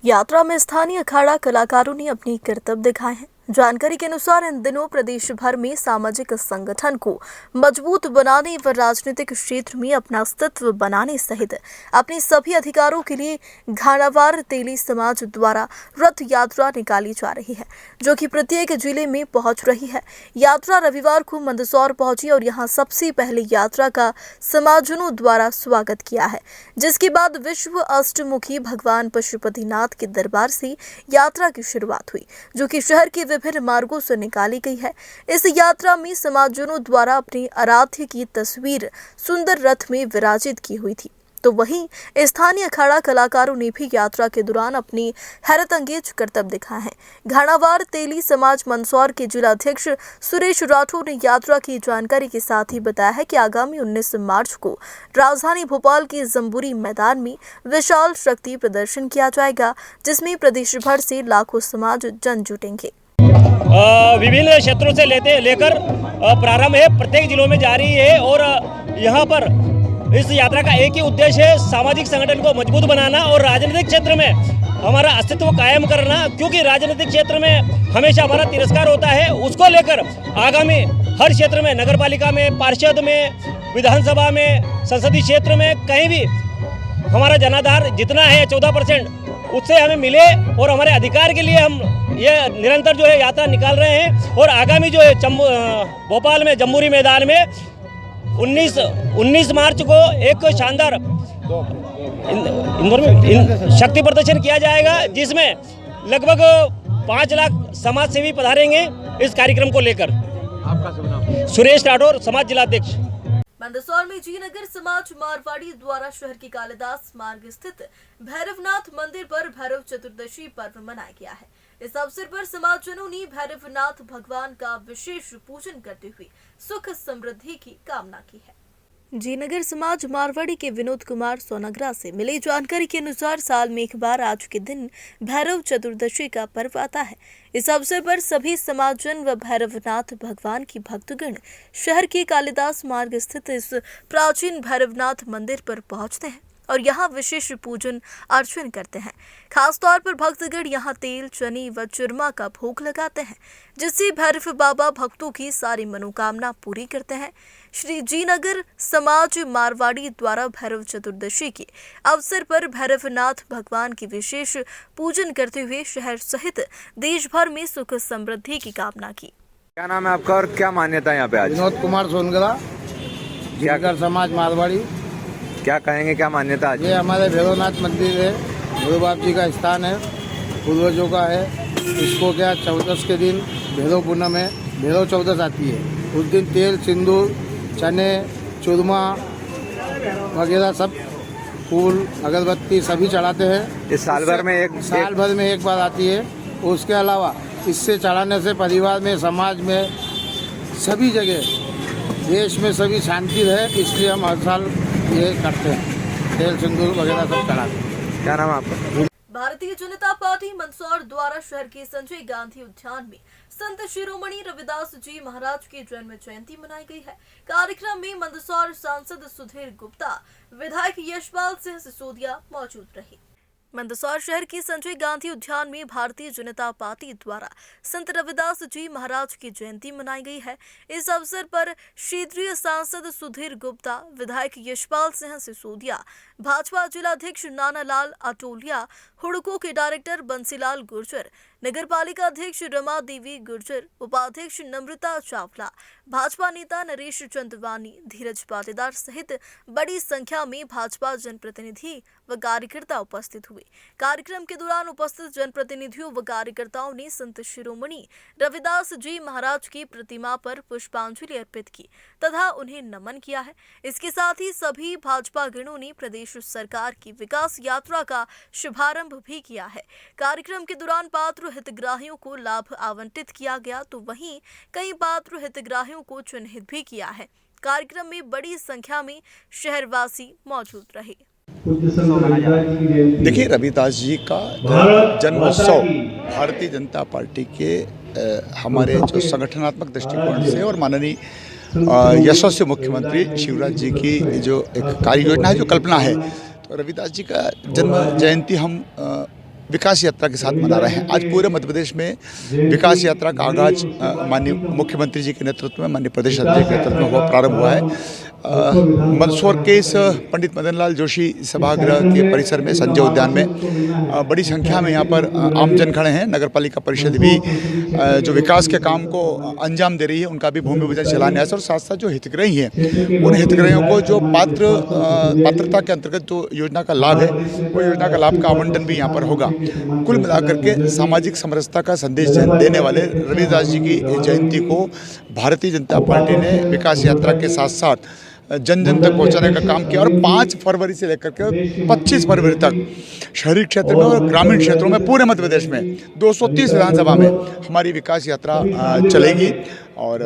यात्रा में स्थानीय अखाड़ा कलाकारों ने अपनी करतब दिखाए हैं। जानकारी के अनुसार इन दिनों प्रदेश भर में सामाजिक संगठन को मजबूत बनाने व राजनीतिक क्षेत्र में अपना अस्तित्व बनाने सहित अपने सभी अधिकारों के लिए घानावार तेली समाज द्वारा रथ यात्रा निकाली जा रही है, जो कि प्रत्येक जिले में पहुंच रही है। यात्रा रविवार को मंदसौर पहुंची और यहां सबसे पहले यात्रा का समाजजनों द्वारा स्वागत किया है, जिसके बाद विश्व अष्टमुखी भगवान पशुपतिनाथ के दरबार से यात्रा की शुरुआत हुई, जो कि शहर के विभिन्न मार्गों से निकाली गई है। इस यात्रा में समाजजनों द्वारा अपनी आराध्य की तस्वीर सुंदर रथ में विराजित की हुई थी, तो वहीं स्थानीय अखाड़ा कलाकारों ने भी यात्रा के दौरान अपनी हैरतअंगेज करतब दिखाए हैं। घानावार तेली समाज मंदसौर के जिलाध्यक्ष सुरेश राठौर ने यात्रा की जानकारी के साथ ही बताया है कि आगामी 19 मार्च को राजधानी भोपाल के जम्बूरी मैदान में विशाल शक्ति प्रदर्शन किया जाएगा, जिसमें प्रदेश भर से लाखों समाज जन जुटेंगे। विभिन्न क्षेत्रों से लेकर प्रारंभ है, प्रत्येक जिलों में जारी है और यहाँ पर इस यात्रा का एक ही उद्देश्य है, सामाजिक संगठन को मजबूत बनाना और राजनीतिक क्षेत्र में हमारा अस्तित्व कायम करना, क्योंकि राजनीतिक क्षेत्र में हमेशा हमारा तिरस्कार होता है। उसको लेकर आगामी हर क्षेत्र में, नगर पालिका में, पार्षद में, विधानसभा में, संसदीय क्षेत्र में, कहीं भी हमारा जनाधार जितना है 14% उससे हमें मिले और हमारे अधिकार के लिए हम ये निरंतर जो है यात्रा निकाल रहे हैं। और आगामी जो है भोपाल में जम्बूरी मैदान में 19 मार्च को एक शानदार इंदौर में शक्ति प्रदर्शन किया जाएगा, जिसमें लगभग 5 लाख समाज सेवी पधारेंगे इस कार्यक्रम को लेकर। आपका शुभ नाम? सुरेश राठौर, समाज जिलाध्यक्ष। मंदसौर में जी नगर समाज मारवाड़ी द्वारा शहर के कालिदास मार्ग स्थित भैरवनाथ मंदिर पर भैरव चतुर्दशी पर्व मनाया गया है। इस अवसर पर समाजजनों ने भैरवनाथ भगवान का विशेष पूजन करते हुए सुख समृद्धि की कामना की है। जी नगर समाज मारवाड़ी के विनोद कुमार सोनगरा से मिली जानकारी के अनुसार साल में एक बार आज के दिन भैरव चतुर्दशी का पर्व आता है। इस अवसर पर सभी समाजजन व भैरवनाथ भगवान की भक्तगण शहर के कालिदास मार्ग स्थित इस प्राचीन भैरवनाथ मंदिर पर पहुंचते हैं और यहाँ विशेष पूजन अर्चन करते हैं। खास तौर पर भक्तगण यहाँ तेल, चनी व चूरमा का भोग लगाते हैं, जिससे भैरव बाबा भक्तों की सारी मनोकामना पूरी करते हैं। श्री जी नगर समाज मारवाड़ी द्वारा भैरव चतुर्दशी के अवसर पर भैरवनाथ भगवान की विशेष पूजन करते हुए शहर सहित देश भर में सुख समृद्धि की कामना की। क्या नाम है आपका और क्या मान्यता है यहाँ पे आज? विनोद कुमार सोनगरा, जी नगर समाज मारवाड़ी। क्या कहेंगे, क्या मान्यता आज? ये हमारे भैरवनाथ मंदिर है, भैरव बाबा जी का स्थान है, पूर्वजों का है। इसको क्या 14 के दिन भैरव पूनम है, भैरव 14 आती है, उस दिन तेल, सिंदूर, चने, चूरमा वगैरह सब, फूल, अगरबत्ती सभी चढ़ाते हैं। इस साल भर में एक बार आती है। उसके अलावा इससे चढ़ाने से परिवार में, समाज में, सभी जगह, देश में सभी शांति रहे, इसलिए हम हर साल ये करते हैं, तेल सिंदूर वगैरह सब चढ़ाते हैं। क्या नाम है आपका? भारतीय जनता पार्टी मंदसौर द्वारा शहर के संजय गांधी उद्यान में संत शिरोमणि रविदास जी महाराज की जन्म जयंती मनाई गई है। कार्यक्रम में मंदसौर सांसद सुधीर गुप्ता, विधायक यशपाल सिंह सिसोदिया मौजूद रहे। मंदसौर शहर के संजय गांधी उद्यान में भारतीय जनता पार्टी द्वारा संत रविदास जी महाराज की जयंती मनाई गई है। इस अवसर पर क्षेत्रीय सांसद सुधीर गुप्ता, विधायक यशपाल सिंह सिसोदिया, भाजपा जिलाध्यक्ष नानालाल अटोलिया, हुड़को के डायरेक्टर बंसीलाल गुर्जर, नगर पालिका अध्यक्ष रमा देवी गुर्जर, उपाध्यक्ष नम्रता चावला, भाजपा नेता नरेश चंदवानी, धीरज पाटीदार सहित बड़ी संख्या में भाजपा जनप्रतिनिधि व कार्यकर्ता उपस्थित हुए। कार्यक्रम के दौरान उपस्थित जनप्रतिनिधियों व कार्यकर्ताओं ने संत शिरोमणि रविदास जी महाराज की प्रतिमा पर पुष्पांजलि अर्पित की तथा उन्हें नमन किया है। इसके साथ ही सभी भाजपा गणों ने प्रदेश सरकार की विकास यात्रा का शुभारंभ भी किया है। कार्यक्रम के दौरान पात्र हितग्राहियों को लाभ आवंटित किया गया, तो वहीं कई पात्र हितग्राहियों को चिन्हित भी किया है। कार्यक्रम में बड़ी संख्या में शहरवासी मौजूद रहे। देखिए, रविदास जी का जन्मोत्सव भारतीय जनता पार्टी के हमारे जो संगठनात्मक दृष्टिकोण से और माननीय यशस्वी मुख्यमंत्री शिवराज जी की जो एक कार्य योजना है, जो कल्पना है, तो रविदास जी का जन्म जयंती हम विकास यात्रा के साथ मना रहे हैं। आज पूरे मध्य प्रदेश में विकास यात्रा का आगाज माननीय मुख्यमंत्री जी के नेतृत्व में, माननीय प्रदेश अध्यक्ष के नेतृत्व में प्रारंभ हुआ है। मंदसौर के इस पंडित मदनलाल जोशी सभागृह के परिसर में, संजय उद्यान में बड़ी संख्या में यहाँ पर आमजन खड़े हैं। नगर पालिका परिषद भी जो विकास के काम को अंजाम दे रही है, उनका भी भूमि पूजन शिलान्यास, और साथ साथ जो हितग्राही हैं उन हितग्राहियों को जो पात्रता के अंतर्गत जो योजना का लाभ है, वो योजना का लाभ का आवंटन भी यहाँ पर होगा। कुल मिलाकर के सामाजिक समरसता का संदेश देने वाले रविदास जी की जयंती को भारतीय जनता पार्टी ने विकास यात्रा के साथ साथ जन जन तक पहुंचाने का काम किया। और 5 फरवरी से लेकर के 25 फरवरी तक शहरी क्षेत्र में और ग्रामीण क्षेत्रों में पूरे मध्य प्रदेश में 230 विधानसभा में हमारी विकास यात्रा चलेगी। और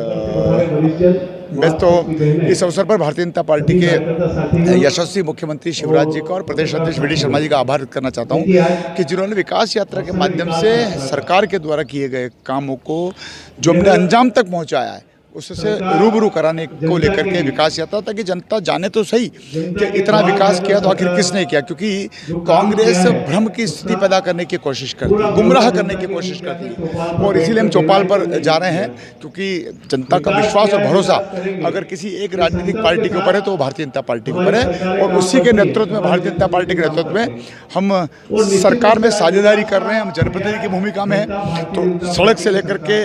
मैं तो इस अवसर पर भारतीय जनता पार्टी के यशस्वी मुख्यमंत्री शिवराज जी का और प्रदेश अध्यक्ष वी डी शर्मा जी का आभार व्यक्त करना चाहता हूं कि जिन्होंने विकास यात्रा के माध्यम से सरकार के द्वारा किए गए कामों को जो हमने अंजाम तक पहुंचाया है, उससे रूबरू कराने को लेकर के विकास यात्रा, ताकि जनता जाने तो सही कि इतना विकास किया तो आखिर किसने किया। क्योंकि कांग्रेस भ्रम की स्थिति पैदा करने की कोशिश करती है, गुमराह करने की कोशिश करती है, और इसीलिए हम चौपाल पर जा रहे हैं। क्योंकि जनता का विश्वास और भरोसा अगर किसी एक राजनीतिक पार्टी के ऊपर है तो वो भारतीय जनता पार्टी के ऊपर है, और उसी के नेतृत्व में, भारतीय जनता पार्टी के नेतृत्व में हम सरकार में साझेदारी कर रहे हैं। हम जनप्रतिनिधि की भूमिका में हैं, तो सड़क से लेकर के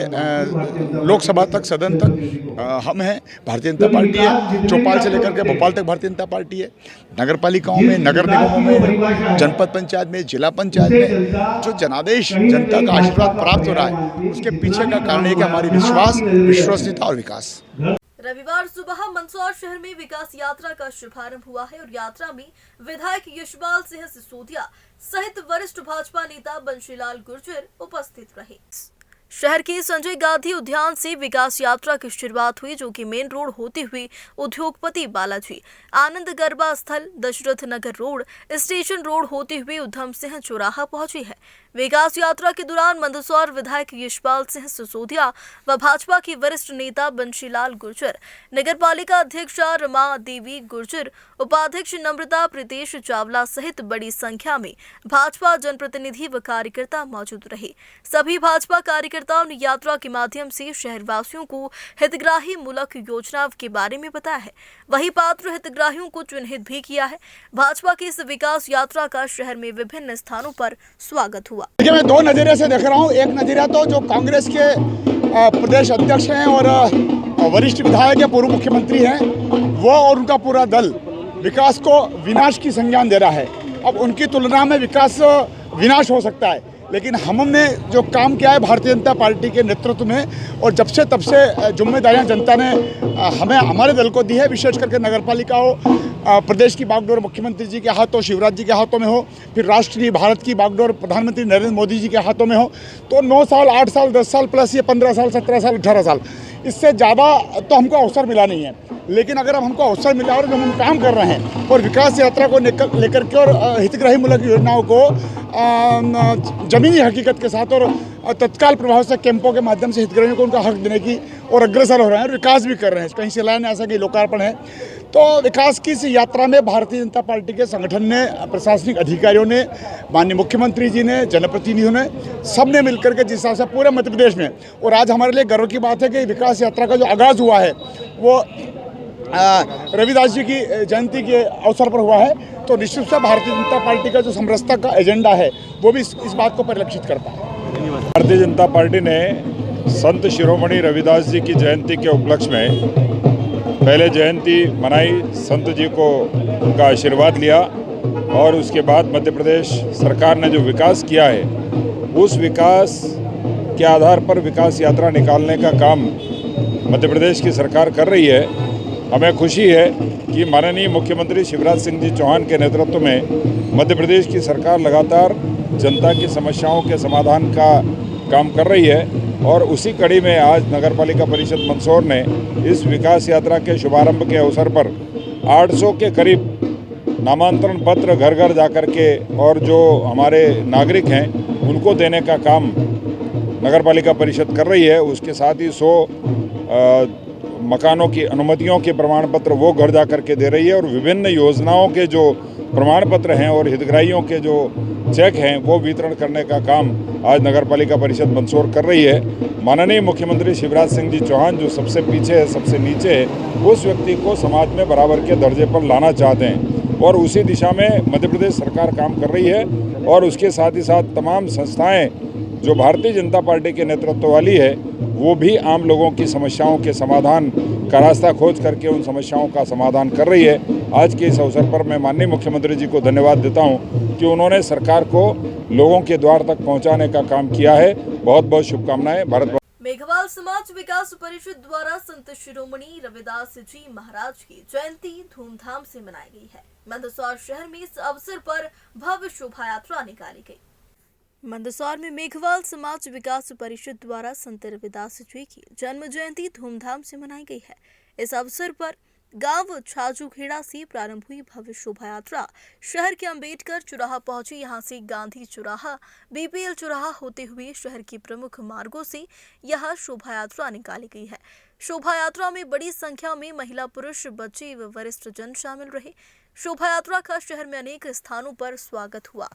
लोकसभा तक, सदन तक हम हैं, भारतीय जनता पार्टी है। चौपाल से लेकर के भोपाल तक भारतीय जनता पार्टी है। नगर पालिकाओं में, नगर निगमों में, जनपद पंचायत में, जिला पंचायत में जो जनादेश, जनता का आशीर्वाद प्राप्त हो रहा है, उसके पीछे का कारण है कि हमारी विश्वास, विश्वसनीयता और विकास। रविवार सुबह मंदसौर शहर में विकास यात्रा का शुभारंभ हुआ है और यात्रा में विधायक यशपाल सिंह सिसोदिया सहित वरिष्ठ भाजपा नेता बंशीलाल गुर्जर उपस्थित रहे। शहर के संजय गांधी उद्यान से विकास यात्रा की शुरुआत हुई, जो कि मेन रोड होती हुई उद्योगपति बालाजी, आनंद गरबा स्थल, दशरथ नगर रोड, स्टेशन रोड होती हुई उधम सिंह चौराहा पहुंची है। विकास यात्रा के दौरान मंदसौर विधायक यशपाल सिंह सिसोदिया व भाजपा की वरिष्ठ नेता बंशीलाल गुर्जर, नगर पालिका अध्यक्षा रमा देवी गुर्जर, उपाध्यक्ष नम्रता प्रीतेश चावला सहित बड़ी संख्या में भाजपा जनप्रतिनिधि व कार्यकर्ता मौजूद रहे। सभी भाजपा कार्यकर्ताओं ने यात्रा के माध्यम से शहरवासियों को हितग्राही मूलक योजना के बारे में बताया है, वही पात्र हितग्राहियों को चिन्हित भी किया है। भाजपा की इस विकास यात्रा का शहर में विभिन्न स्थानों पर स्वागत हुआ। देखिए, मैं 2 नजरिए से देख रहा हूँ। एक नजरिया तो जो कांग्रेस के प्रदेश अध्यक्ष हैं और वरिष्ठ विधायक या पूर्व मुख्यमंत्री हैं, वो और उनका पूरा दल विकास को विनाश की संज्ञान दे रहा है। अब उनकी तुलना में विकास विनाश हो सकता है, लेकिन हमने जो काम किया है भारतीय जनता पार्टी के नेतृत्व में, और जब से तब से जिम्मेदारियां जनता ने हमें, हमारे दल को दी है, विशेष करके नगर पालिका हो, प्रदेश की बागडोर मुख्यमंत्री जी के हाथों, शिवराज जी के हाथों में हो, फिर राष्ट्रीय भारत की बागडोर प्रधानमंत्री नरेंद्र मोदी जी के हाथों में हो, तो 9 साल, 8 साल, 10 साल प्लस ये 15 साल, 17 साल, 18 साल, इससे ज़्यादा तो हमको अवसर मिला नहीं है। लेकिन अगर अब हमको अवसर मिला और जो हम काम कर रहे हैं और विकास यात्रा को लेकर के और हितग्राही मूलक योजनाओं को ज़मीनी हकीकत के साथ और तत्काल प्रभाव से कैंपों के माध्यम से हितग्राहियों को उनका हक देने की और अग्रसर हो रहे हैं और विकास भी कर रहे हैं। कहीं शिलान्यास ऐसा कि लोकार्पण है। तो विकास की इस यात्रा में भारतीय जनता पार्टी के संगठन ने, प्रशासनिक अधिकारियों ने, माननीय मुख्यमंत्री जी ने, जनप्रतिनिधियों ने, सब ने मिलकर के जिस हिसाब से पूरे मध्य प्रदेश में, और आज हमारे लिए गर्व की बात है कि विकास यात्रा का जो आगाज़ हुआ है वो रविदास जी की जयंती के अवसर पर हुआ है। तो निश्चित रूप से भारतीय जनता पार्टी का जो समरसता का एजेंडा है वो भी इस बात को परिलक्षित करता है। भारतीय जनता पार्टी ने संत शिरोमणि रविदास जी की जयंती के उपलक्ष्य में पहले जयंती मनाई, संत जी को उनका आशीर्वाद लिया, और उसके बाद मध्य प्रदेश सरकार ने जो विकास किया है उस विकास के आधार पर विकास यात्रा निकालने का काम मध्य प्रदेश की सरकार कर रही है। हमें खुशी है कि माननीय मुख्यमंत्री शिवराज सिंह जी चौहान के नेतृत्व में मध्य प्रदेश की सरकार लगातार जनता की समस्याओं के समाधान का काम कर रही है, और उसी कड़ी में आज नगर पालिका परिषद मंदसौर ने इस विकास यात्रा के शुभारंभ के अवसर पर 800 के करीब नामांतरण पत्र घर घर जाकर के और जो हमारे नागरिक हैं उनको देने का काम नगर पालिका परिषद कर रही है। उसके साथ ही 100 मकानों की अनुमतियों के प्रमाण पत्र वो घर जा कर के दे रही है और विभिन्न योजनाओं के जो प्रमाण पत्र हैं और हितग्राहियों के जो चेक हैं वो वितरण करने का काम आज नगर पालिका परिषद मंदसौर कर रही है। माननीय मुख्यमंत्री शिवराज सिंह जी चौहान जो सबसे पीछे है, सबसे नीचे है, उस व्यक्ति को समाज में बराबर के दर्जे पर लाना चाहते हैं और उसी दिशा में मध्य प्रदेश सरकार काम कर रही है। और उसके साथ ही साथ तमाम संस्थाएँ जो भारतीय जनता पार्टी के नेतृत्व वाली है वो भी आम लोगों की समस्याओं के समाधान का रास्ता खोज करके उन समस्याओं का समाधान कर रही है। आज के इस अवसर पर मैं माननीय मुख्यमंत्री जी को धन्यवाद देता हूं कि उन्होंने सरकार को लोगों के द्वार तक पहुंचाने का काम किया है। बहुत बहुत शुभकामनाएं। भारत मेघवाल समाज विकास परिषद द्वारा संत शिरोमणि रविदास जी महाराज की जयंती धूमधाम से मनाई गई है। मंदसौर शहर में इस अवसर पर भव्य शोभा यात्रा निकाली गई। मंदसौर में मेघवाल समाज विकास परिषद द्वारा संत रविदास जी की जन्म जयंती धूमधाम से मनाई गई है। इस अवसर पर गांव छाजूखेड़ा से प्रारंभ हुई भव्य शोभा यात्रा शहर के अंबेडकर चौराहा पहुंची। यहां से गांधी चौराहा, बीपीएल चौराहा होते हुए शहर की प्रमुख मार्गों से यह शोभा यात्रा निकाली गई है। शोभा यात्रा में बड़ी संख्या में महिला, पुरुष, बच्चे व वरिष्ठ जन शामिल रहे। शोभा यात्रा का शहर में अनेक स्थानों पर स्वागत हुआ।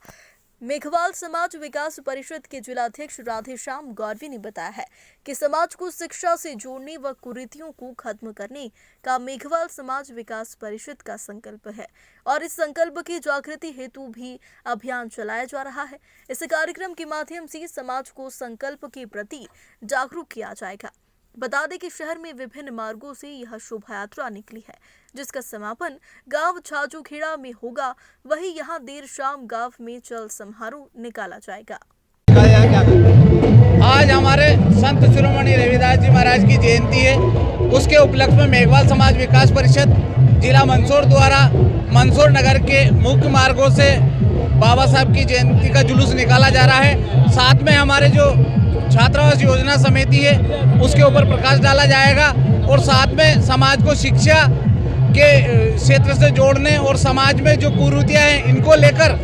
मेघवाल समाज विकास परिषद के जिलाध्यक्ष राधेश्याम गौरवी ने बताया है कि समाज को शिक्षा से जोड़ने व कुरीतियों को खत्म करने का मेघवाल समाज विकास परिषद का संकल्प है और इस संकल्प की जागृति हेतु भी अभियान चलाया जा रहा है। इस कार्यक्रम के माध्यम से समाज को संकल्प के प्रति जागरूक किया जाएगा। बता दें कि शहर में विभिन्न मार्गों से यह शोभा यात्रा निकली है, जिसका समापन गांव छाजूखेड़ा में होगा। वहीं यहां देर शाम गांव में चल समारोह निकाला जाएगा। आज हमारे संत शिरोमणि रविदास जी महाराज की जयंती है। उसके उपलक्ष्य में मेघवाल समाज विकास परिषद जिला मंदसौर द्वारा मंदसौर नगर के मुख्य मार्गों से बाबा साहब की जयंती का जुलूस निकाला जा रहा है। साथ में हमारे जो छात्रावास योजना समिति है उसके ऊपर प्रकाश डाला जाएगा और साथ में समाज को शिक्षा के क्षेत्र से जोड़ने और समाज में जो कुरीतियां हैं इनको लेकर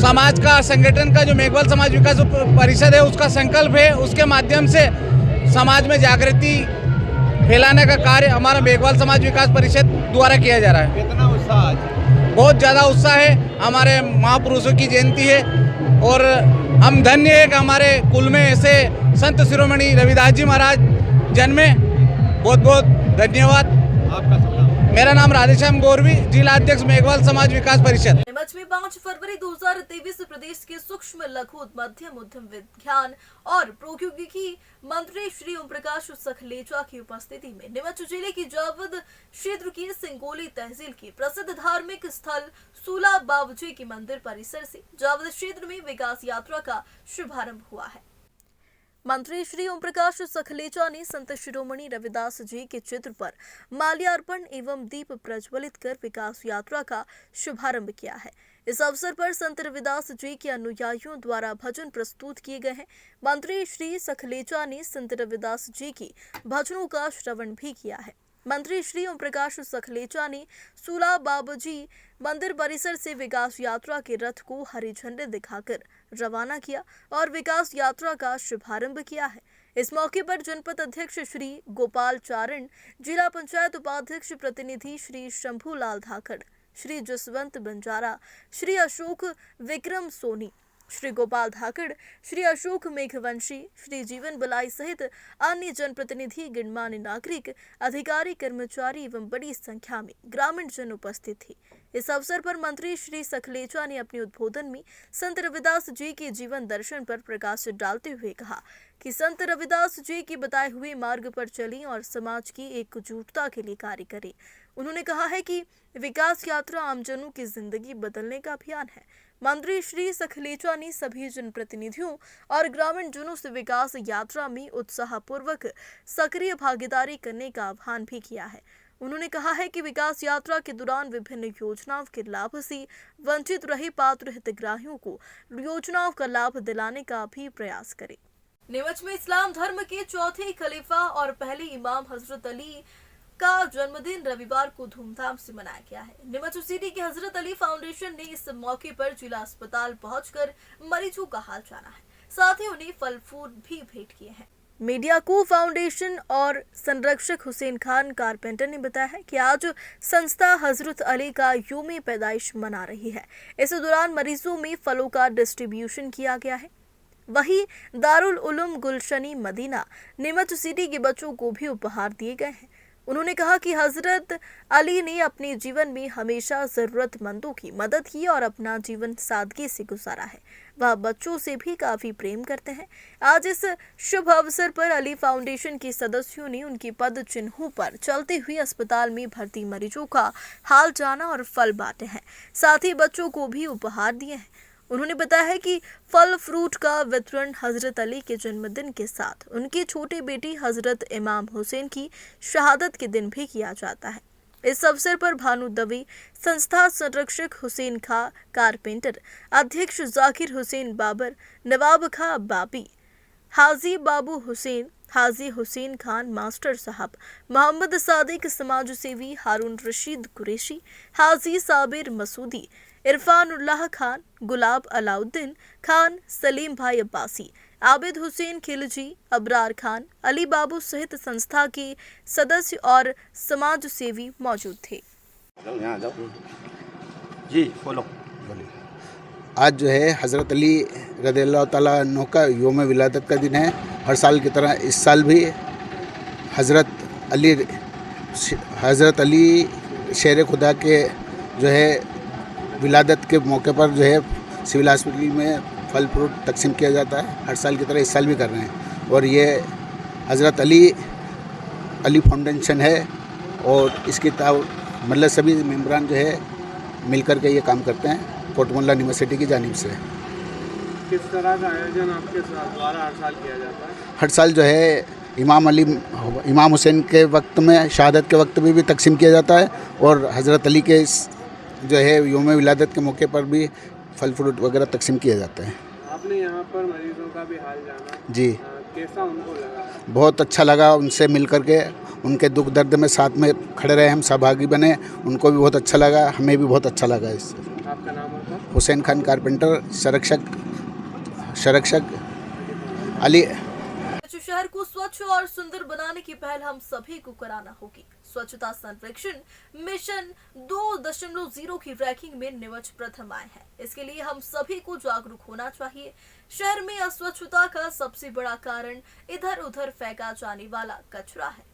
समाज का संगठन का जो मेघवाल समाज विकास परिषद है उसका संकल्प है। उसके माध्यम से समाज में जागृति फैलाने का कार्य हमारा मेघवाल समाज विकास परिषद द्वारा किया जा रहा है। कितना उत्साह आज? बहुत ज़्यादा उत्साह है। हमारे महापुरुषों की जयंती है और हम धन्य है कि हमारे कुल में ऐसे संत शिरोमणि रविदास जी महाराज जन्मे। बहुत बहुत धन्यवाद। आपका नाम? मेरा नाम राधेश्याम गौरवी, जिलाध्यक्ष मेघवाल समाज विकास परिषद। नीमच में 5 फरवरी 2023 प्रदेश के सूक्ष्म, लघु, मध्यम उद्यम विज्ञान और प्रौद्योगिकी मंत्री श्री ओम प्रकाश सखलेचा की उपस्थिति में नीमच जिले की जावद क्षेत्र की सिंगोली तहसील की प्रसिद्ध धार्मिक स्थल सूला बाबूजी की मंदिर परिसर से जावद क्षेत्र में विकास यात्रा का शुभारंभ हुआ है। मंत्री श्री ओम प्रकाश सखलेचा ने संत शिरोमणि रविदास जी के चित्र पर माल्यार्पण एवं दीप प्रज्वलित कर विकास यात्रा का शुभारंभ किया है। इस अवसर पर संत रविदास जी के अनुयायियों द्वारा भजन प्रस्तुत किए गए हैं। मंत्री श्री सखलेचा ने संत रविदास जी की भजनों का श्रवण भी किया है। मंत्री श्री ओम प्रकाश सखलेचा ने सूला बाबूजी मंदिर परिसर से विकास यात्रा के रथ को हरी झंडी दिखाकर रवाना किया और विकास यात्रा का शुभारंभ किया है। इस मौके पर जनपद अध्यक्ष श्री गोपाल चारण, जिला पंचायत उपाध्यक्ष प्रतिनिधि श्री शंभूलाल धाकड़, श्री जसवंत बंजारा, श्री अशोक विक्रम सोनी, श्री गोपाल धाकड़, श्री अशोक मेघवंशी, श्री जीवन बलाई सहित अन्य जनप्रतिनिधि, गणमान्य नागरिक, अधिकारी, कर्मचारी एवं बड़ी संख्या में ग्रामीण जन उपस्थित थे। इस अवसर पर मंत्री श्री सखलेचा ने अपने उद्बोधन में संत रविदास जी के जीवन दर्शन पर प्रकाश डालते हुए कहा कि संत रविदास जी के बताए हुए मार्ग पर चलें और समाज की एकजुटता के लिए कार्य करें। उन्होंने कहा है कि विकास यात्रा आमजनों की जिंदगी बदलने का अभियान है। मंत्री श्री सखलेचा ने सभी जनप्रतिनिधियों और ग्रामीण जनों से विकास यात्रा में उत्साहपूर्वक सक्रिय भागीदारी करने का आह्वान भी किया है। उन्होंने कहा है कि विकास यात्रा के दौरान विभिन्न योजनाओं के लाभ से वंचित रहे पात्र हितग्राहियों को योजनाओं का लाभ दिलाने का भी प्रयास करें। नीमच में इस्लाम धर्म के चौथे खलीफा और पहले इमाम हजरत अली का जन्मदिन रविवार को धूमधाम से मनाया गया है। नीमच सिटी के हजरत अली फाउंडेशन ने इस मौके पर जिला अस्पताल पहुंचकर मरीजों का हाल जाना है, साथ ही उन्हें फल फूल भी भेंट किए हैं। मीडिया को फाउंडेशन और संरक्षक हुसैन खान कारपेंटर ने बताया है कि आज संस्था हजरत अली का यौम पैदाइश मना रही है। इस दौरान मरीजों में फलों का डिस्ट्रीब्यूशन किया गया है। वहीं दारुल उलूम गुलशनी मदीना नीमच सिटी के बच्चों को भी उपहार दिए गए हैं। उन्होंने कहा कि हजरत अली ने अपने जीवन में हमेशा जरूरतमंदों की मदद की और अपना जीवन सादगी से गुजारा है। वह बच्चों से भी काफी प्रेम करते हैं। आज इस शुभ अवसर पर अली फाउंडेशन के सदस्यों ने उनके पद चिन्हों पर चलते हुए अस्पताल में भर्ती मरीजों का हाल जाना और फल बांटे हैं। साथ ही बच्चों को भी उपहार दिए हैं। उन्होंने बताया है कि फल फ्रूट का वितरण हजरत अली के जन्मदिन के साथ उनकी छोटी बेटी हजरत इमाम हुसैन की शहादत के दिन भी किया जाता है। इस अवसर पर भानु दवी, संस्था संरक्षक हुसैन खां कारपेंटर, अध्यक्ष जाकिर हुसैन बाबर, नवाब खां बाबी, हाजी बाबू हुसैन, हाजी हुसैन खान मास्टर साहब, मोहम्मद सादिक समाज सेवी हारून रशीद कुरैशी, हाजी साबिर मसूदी, इरफानुल्लाह खान, गुलाब अलाउद्दीन खान, सलीम भाई अब्बासी, आबिद हुसैन खिलजी, अबरार खान, अली बाबू सहित संस्था के सदस्य और समाज सेवी मौजूद थे। जी बोलो। आज जो है हज़रत अली रज़ियल्लाहु ताला अन्हु का यौम विलादत का दिन है। हर साल की तरह इस साल भी हज़रत अली शेर खुदा के जो है विलादत के मौके पर जो है सिविल हॉस्पिटल में फल फ्रूट तकसीम किया जाता है। हर साल की तरह इस साल भी कर रहे हैं और ये हज़रत अली फाउंडेशन है और इसकी मतलब सभी मेंबरान जो है मिलकर के ये काम करते हैं कोटमोल्ला यूनिवर्सिटी की जानिब से। किस तरह का आयोजन आपके द्वारा हर साल किया जाता है? हर साल जो है इमाम हुसैन के वक्त में शहादत के वक्त में भी तकसीम किया जाता है और हज़रत अली के जो है यौम विलादत के मौके पर भी फल फ्रूट वगैरह तकसीम किया जाता है। आपने यहाँ पर मरीजों का भी हाल जाना जी, कैसा उनको लगा? बहुत अच्छा लगा उनसे मिल कर के, उनके दुख दर्द में साथ में खड़े रहे, हम सहभागी बने, उनको भी बहुत अच्छा लगा, हमें भी बहुत अच्छा लगा। इससे आपका नाम होता? हुसैन खान कारपेंटर, संरक्षक अली। शहर को स्वच्छ और सुंदर बनाने की पहल हम सभी को कराना होगी। स्वच्छता सर्वेक्षण मिशन 2.0 की रैंकिंग में नीमच प्रथम आए हैं। इसके लिए हम सभी को जागरूक होना चाहिए। शहर में अस्वच्छता का सबसे बड़ा कारण इधर उधर फेंका जाने वाला कचरा है।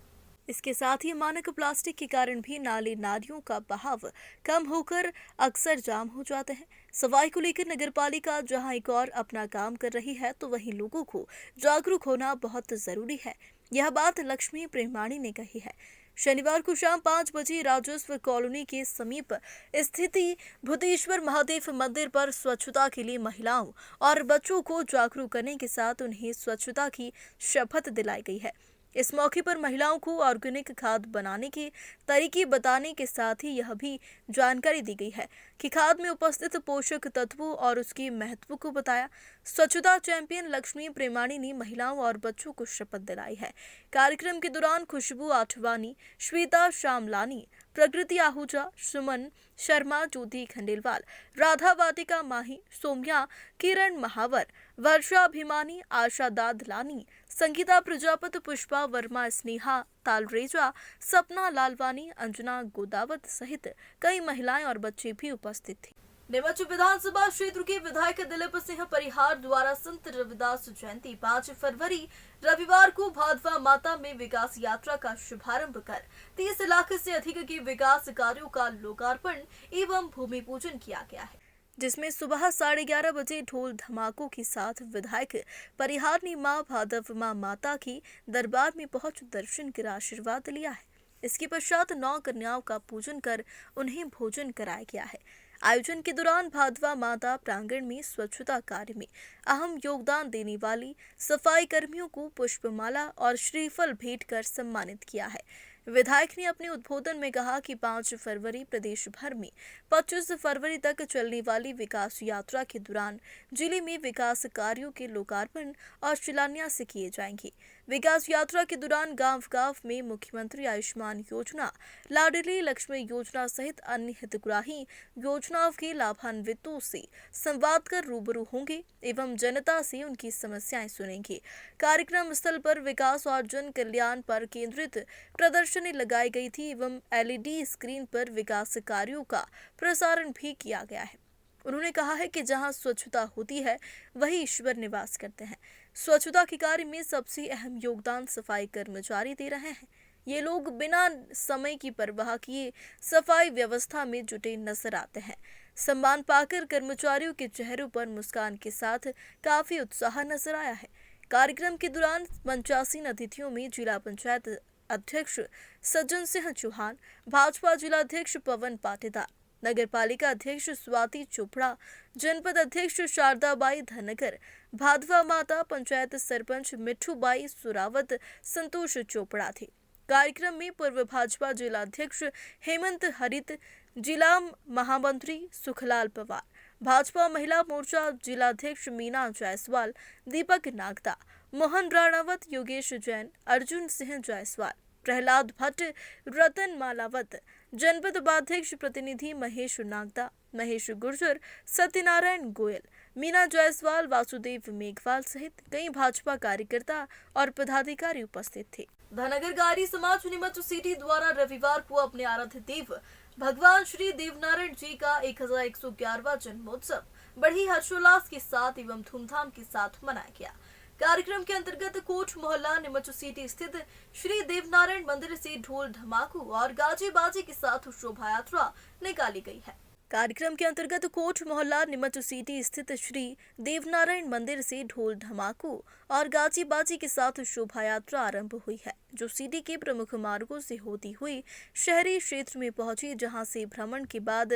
इसके साथ ही मानक प्लास्टिक के कारण भी नाले नालियों का बहाव कम होकर अक्सर जाम हो जाते हैं। सफाई को लेकर नगरपालिका जहां एक और अपना काम कर रही है तो वहीं लोगों को जागरूक होना बहुत जरूरी है। यह बात लक्ष्मी प्रेमाणी ने कही है। शनिवार को शाम 5 बजे राजस्व कॉलोनी के समीप स्थित भूतेश्वर महादेव मंदिर पर स्वच्छता के लिए महिलाओं और बच्चों को जागरूक करने के साथ उन्हें स्वच्छता की शपथ दिलाई गई है। इस मौके पर महिलाओं को ऑर्गेनिक खाद बनाने के तरीके बताने के साथ ही यह भी जानकारी दी गई है कि खाद में उपस्थित पोषक तत्वों और उसके महत्व को बताया। स्वच्छता चैंपियन लक्ष्मी प्रेमाणी ने महिलाओं और बच्चों को शपथ दिलाई है। कार्यक्रम के दौरान खुशबू आठवानी, श्वेता शामलानी, प्रकृति आहूजा, सुमन शर्मा, ज्योति खंडेलवाल, राधा वाटिका माही, सोम्या, किरण महावर, वर्षा अभिमानी, आशा दादलानी, संगीता प्रजापति, पुष्पा वर्मा, स्नेहा तालरेजा, सपना लालवानी, अंजना गोदावत सहित कई महिलाएं और बच्चे भी उपस्थित थे। नीमच विधानसभा क्षेत्र के विधायक दिलीप सिंह परिहार द्वारा संत रविदास जयंती 5 फरवरी रविवार को भादवा माता में विकास यात्रा का शुभारंभ कर 30 लाख से अधिक के विकास कार्यों का लोकार्पण एवं भूमि पूजन किया गया है, जिसमें सुबह 11:30 बजे ढोल धमाकों के साथ विधायक परिहार ने मां भादवा माता की दरबार में पहुंच दर्शन कर आशीर्वाद लिया है। इसके पश्चात 9 कन्याओं का पूजन कर उन्हें भोजन कराया गया है। आयोजन के दौरान भादवा माता प्रांगण में स्वच्छता कार्य में अहम योगदान देने वाली सफाई कर्मियों को पुष्पमाला और श्रीफल भेंट कर सम्मानित किया है। विधायक ने अपने उद्बोधन में कहा कि 5 फरवरी प्रदेश भर में 25 फरवरी तक चलने वाली विकास यात्रा के दौरान जिले में विकास कार्यों के लोकार्पण और शिलान्यास किए जाएंगे। विकास यात्रा के दौरान गांव-गांव में मुख्यमंत्री आयुष्मान योजना, लाडली लक्ष्मी योजना सहित अन्य हितग्राही योजनाओं के लाभान्वितों से संवाद कर रूबरू होंगे एवं जनता से उनकी समस्याएं सुनेंगे। कार्यक्रम स्थल पर विकास और जन कल्याण पर केंद्रित प्रदर्शनी लगाई गई थी एवं LED स्क्रीन पर विकास कार्यों का प्रसारण भी किया गया है। उन्होंने कहा है कि जहां स्वच्छता होती है वही ईश्वर निवास करते हैं। स्वच्छता के कार्य में सबसे अहम योगदान सफाई कर्मचारी दे रहे हैं। ये लोग बिना समय की परवाह किए सफाई व्यवस्था में जुटे नजर आते हैं। सम्मान पाकर कर्मचारियों के चेहरों पर मुस्कान के साथ काफी उत्साह नजर आया है। कार्यक्रम के दौरान 85 अतिथियों में जिला पंचायत अध्यक्ष सज्जन सिंह चौहान, भाजपा जिलाध्यक्ष पवन पाटीदार, नगर पालिका अध्यक्ष स्वाति चोपड़ा, जनपद अध्यक्ष शारदाबाई धनगर, भादवा माता पंचायत सरपंच मिठूबाई सुरावत, संतोष चोपड़ा थे। कार्यक्रम में पूर्व भाजपा जिलाध्यक्ष हेमंत हरित, जिला महामंत्री सुखलाल पवार, भाजपा महिला मोर्चा जिलाध्यक्ष मीना जायसवाल, दीपक नागदा, मोहन राणावत, योगेश जैन, अर्जुन सिंह जायसवाल, प्रहलाद भट्ट, रतन मालावत, जनपद उपाध्यक्ष प्रतिनिधि महेश नागदा, महेश गुर्जर, सत्यनारायण गोयल, मीना जायसवाल, वासुदेव मेघवाल सहित कई भाजपा कार्यकर्ता और पदाधिकारी उपस्थित थे। धनगर गारी समाज नीमच सिटी द्वारा रविवार को अपने आराध्य देव भगवान श्री देवनारायण जी का 1111वां जन्मोत्सव बड़ी हर्षोल्लास के साथ एवं धूमधाम के साथ मनाया गया। कार्यक्रम के अंतर्गत कोट मोहल्ला नीमच सिटी स्थित श्री देवनारायण मंदिर से ढोल धमाकू और गाजे बाजे के साथ शोभा यात्रा निकाली गई है। कार्यक्रम के अंतर्गत कोट मोहल्ला नीमच सिटी स्थित श्री देवनारायण मंदिर से ढोल धमाकू और गाजी बाजी के साथ शोभा यात्रा आरंभ हुई है, जो सिटी के प्रमुख मार्गों से होती हुई शहरी क्षेत्र में पहुंची, जहां से भ्रमण के बाद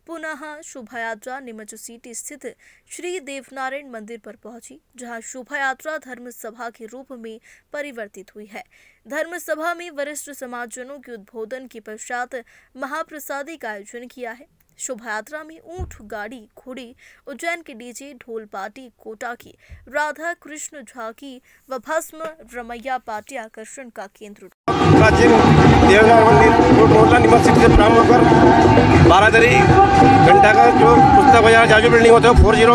पुनः शोभा यात्रा नीमच सिटी स्थित श्री देवनारायण मंदिर पर पहुंची, जहां शोभा यात्रा धर्म सभा के रूप में परिवर्तित हुई है। धर्म सभा में वरिष्ठ समाजजनों के उद्बोधन के पश्चात महाप्रसादी का आयोजन किया है। शोभा यात्रा में ऊंट गाड़ी, घोड़ी, उज्जैन के डीजे, ढोल पार्टी, कोटा की राधा कृष्ण झांकी व भस्म रमैया पार्टी आकर्षण का केंद्र। प्राचीन देवनारायण मंदिर मोहल्ला नीमच सिटी से प्रारंभ होकर बारादरी घंटा का जो पुस्तक बाजार जाजू बिल्डिंग होते हुए 40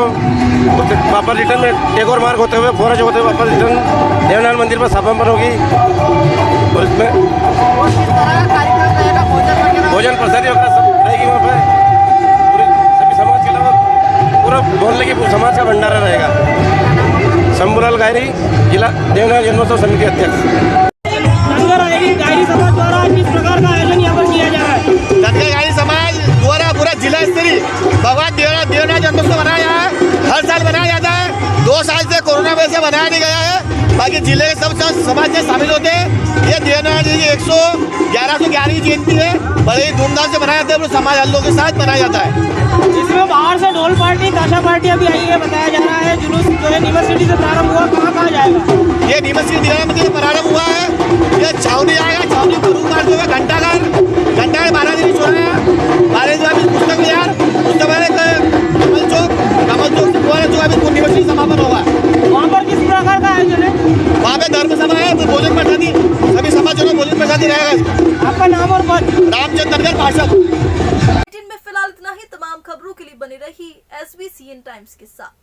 वापस रिटर्न में टेगोर मार्ग होते हुए 4 होते हुए वापस रिटर्न देवनारायण मंदिर पर स्थापना होगी। और इसमें भोजन प्रसादी वगैरह सब रहेगी। वहाँ पर सभी समाज के अलावा पूरा मोहल्ले की समाज का भंडारा रहेगा। शंभूलाल गायरी, जिला देवनारायण जन्मोत्सव समिति अध्यक्ष। गायरी समाज द्वारा किस प्रकार का आयोजन यहाँ पर किया जा रहा है? धनगर गायरी समाज द्वारा पूरा जिला स्तरीय भगवान देवनारायण जन्मोत्सव मनाया जाता है। हर साल मनाया जाता है। 2 साल से कोरोना वजह से मनाया नहीं गया है। बाकी जिले के सब समाज से शामिल होते हैं। ये देवनारायण जी की 111वीं जयंती है। बड़े ही धूमधाम से मनाया जाता है। समाज वालों के साथ मनाया जाता है। इसमें बाहर से ढोल पार्टी, काशा पार्टी अभी आई है, बताया जा रहा है। जुलूस जो है नीमच सिटी से प्रारंभ हुआ, कहाँ जाएगा? ये नीमच सिटी से प्रारंभ हुआ है। ये छावनी आएगा, छावनी को रूप मारते हुए घंटाघर 12 दिन छोड़ेगा। 12 दिन पुस्तक बाजार, पुस्तक बाजार कमल चौक से पूरा जो अभी नीमच सिटी समापन होगा। वहाँ पर किस प्रकार का आयोजन है? वहाँ पे धर्म सभा है, भोजन प्रसादी, सभी समाजों को भोजन प्रसादी रहेगा। आपका नाम और पद? रामचंद्र नगर पार्षद। में फिलहाल इतना ही। तमाम खबरों के लिए बने रही SBCN टाइम्स के साथ।